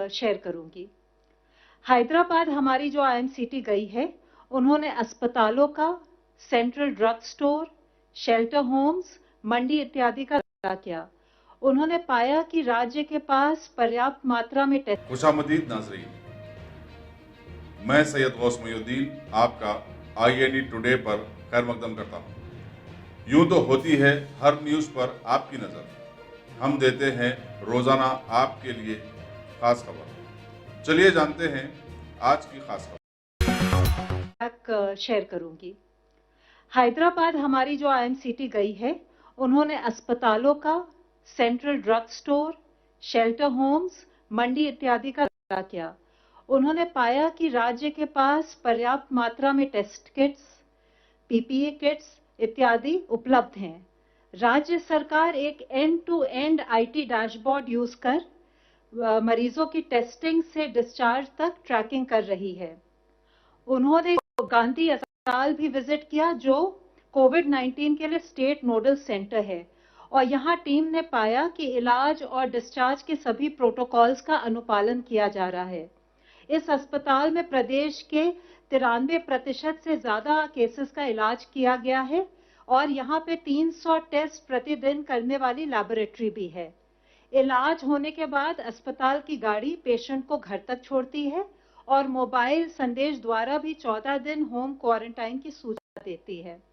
Share करूंगी। हैदराबाद हमारी जो आईएमसीटी गई है, उन्होंने अस्पतालों का, central drug store, shelter homes, मंडी इत्यादि का दौरा किया। उन्होंने पाया कि राज्य के पास पर्याप्त मात्रा में टेस्ट। खुशामदीद नाजरीन, मैं सैयद गौस मोइनुद्दीन आपका INE टुडे पर खैर मकदम करता हूँ। यूं तो होती है हर न्यूज़ पर आपकी नज़र, हम देते हैं रोज़ाना आपके लिए खास खबर। चलिए जानते हैं आज की खास खबर शेयर करूंगी। हैदराबाद हमारी जो आईएमसीटी गई है, उन्होंने अस्पतालों का, central drug store, shelter homes, मंडी इत्यादि का दौरा किया। उन्होंने पाया कि राज्य के पास पर्याप्त मात्रा में टेस्ट किट्स, पीपीई किट्स इत्यादि उपलब्ध हैं। राज्य सरकार एक end to end IT dashboard use कर मरीजों की टेस्टिंग से डिस्चार्ज तक ट्रैकिंग कर रही है। उन्होंने गांधी अस्पताल भी विजिट किया, जो कोविड-19 के लिए स्टेट नोडल सेंटर है, और यहां टीम ने पाया कि इलाज और डिस्चार्ज के सभी प्रोटोकॉल्स का अनुपालन किया जा रहा है। इस अस्पताल में प्रदेश के 93% से ज्यादा केसेस का इलाज किया गया है, और यहां पे 300 टेस्ट प्रतिदिन करने वाली लैबोरेटरी भी है। इलाज होने के बाद अस्पताल की गाड़ी पेशेंट को घर तक छोड़ती है और मोबाइल संदेश द्वारा भी 14 दिन होम क्वारंटाइन की सूचना देती है।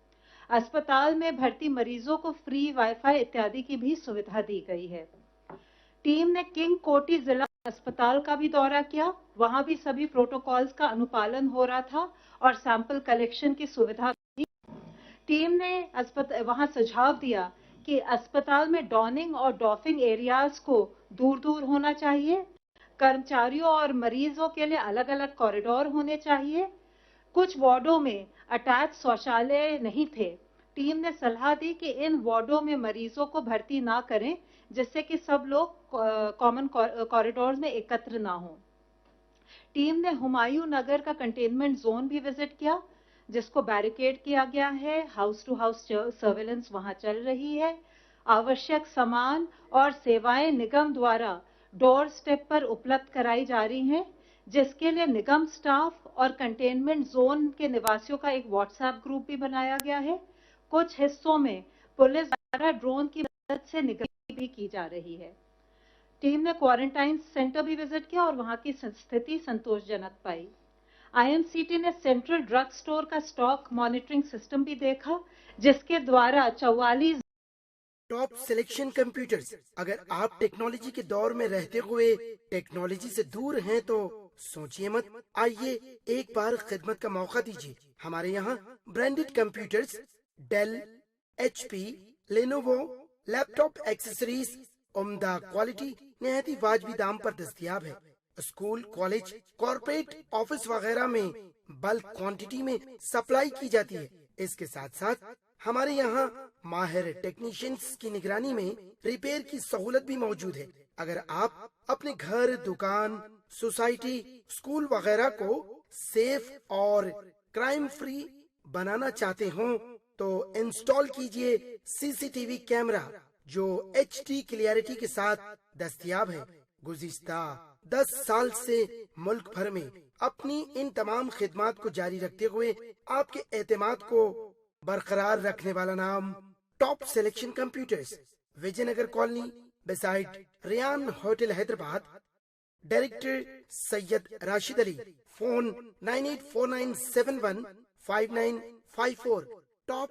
अस्पताल में भर्ती मरीजों को फ्री वाईफाई इत्यादि की भी सुविधा दी गई है। टीम ने किंग कोटी जिला अस्पताल का भी दौरा किया। वहां भी सभी प्रोटोकॉल्स का अनुपालन हो रहा था और सैंपल कलेक्शन की सुविधा भी। टीम ने वहां सुझाव दिया कि अस्पताल में डॉनिंग और डॉफिंग एरियाज को दूर दूर होना चाहिए। कर्मचारियों और मरीजों के लिए अलग अलग कॉरिडोर होने चाहिए। कुछ वार्डों में अटैच शौचालय नहीं थे। टीम ने सलाह दी कि इन वार्डों में मरीजों को भर्ती ना करें, जिससे कि सब लोग कॉमन कॉरिडोर में एकत्र ना हो। टीम ने हुमायूं नगर का कंटेनमेंट जोन भी विजिट किया, जिसको बैरिकेड किया गया है। हाउस टू हाउस सर्वेलेंस वहां चल रही है। आवश्यक सामान और सेवाएं निगम द्वारा डोर स्टेप पर उपलब्ध कराई जा रही हैं, जिसके लिए निगम स्टाफ और कंटेनमेंट जोन के निवासियों का एक व्हाट्सएप ग्रुप भी बनाया गया है। कुछ हिस्सों में पुलिस द्वारा ड्रोन की मदद से निगरानी भी की जा रही है। टीम ने क्वारंटाइन सेंटर भी विजिट किया और वहां की स्थिति संतोषजनक पाई। आईएमसीटी ने सेंट्रल ड्रग स्टोर का स्टॉक मॉनिटरिंग सिस्टम भी देखा, जिसके द्वारा 44 टॉप सिलेक्शन कंप्यूटर्स। अगर आप टेक्नोलॉजी के दौर में रहते हुए टेक्नोलॉजी से दूर हैं तो सोचिए मत, आइए एक बार खिदमत का मौका दीजिए। हमारे यहाँ branded computers, Dell, HP, Lenovo, laptop accessories उम्दा क्वालिटी निहायत ही वाजबी दाम पर दस्तयाब है। स्कूल, कॉलेज, कॉर्पोरेट ऑफिस वगैरह में बल्क क्वांटिटी में सप्लाई की जाती है। इसके साथ साथ हमारे यहाँ माहिर टेक्नीशियंस की निगरानी में रिपेयर की सहूलत भी मौजूद है। अगर आप अपने घर, दुकान, सोसाइटी, स्कूल वगैरह को सेफ और क्राइम फ्री बनाना चाहते हो तो इंस्टॉल कीजिए CCTV कैमरा, जो HD क्लियरिटी के साथ दस्तयाब है। गुज़िश्ता 10 साल से मुल्क भर में अपनी इन तमाम खिदमात को जारी रखते हुए आपके एतमाद को बरकरार रखने वाला नाम top selection computers, Vijayanagar colony, beside Riyan hotel, Hyderabad. Director Syed Rashid Ali. Phone 9849715954। Top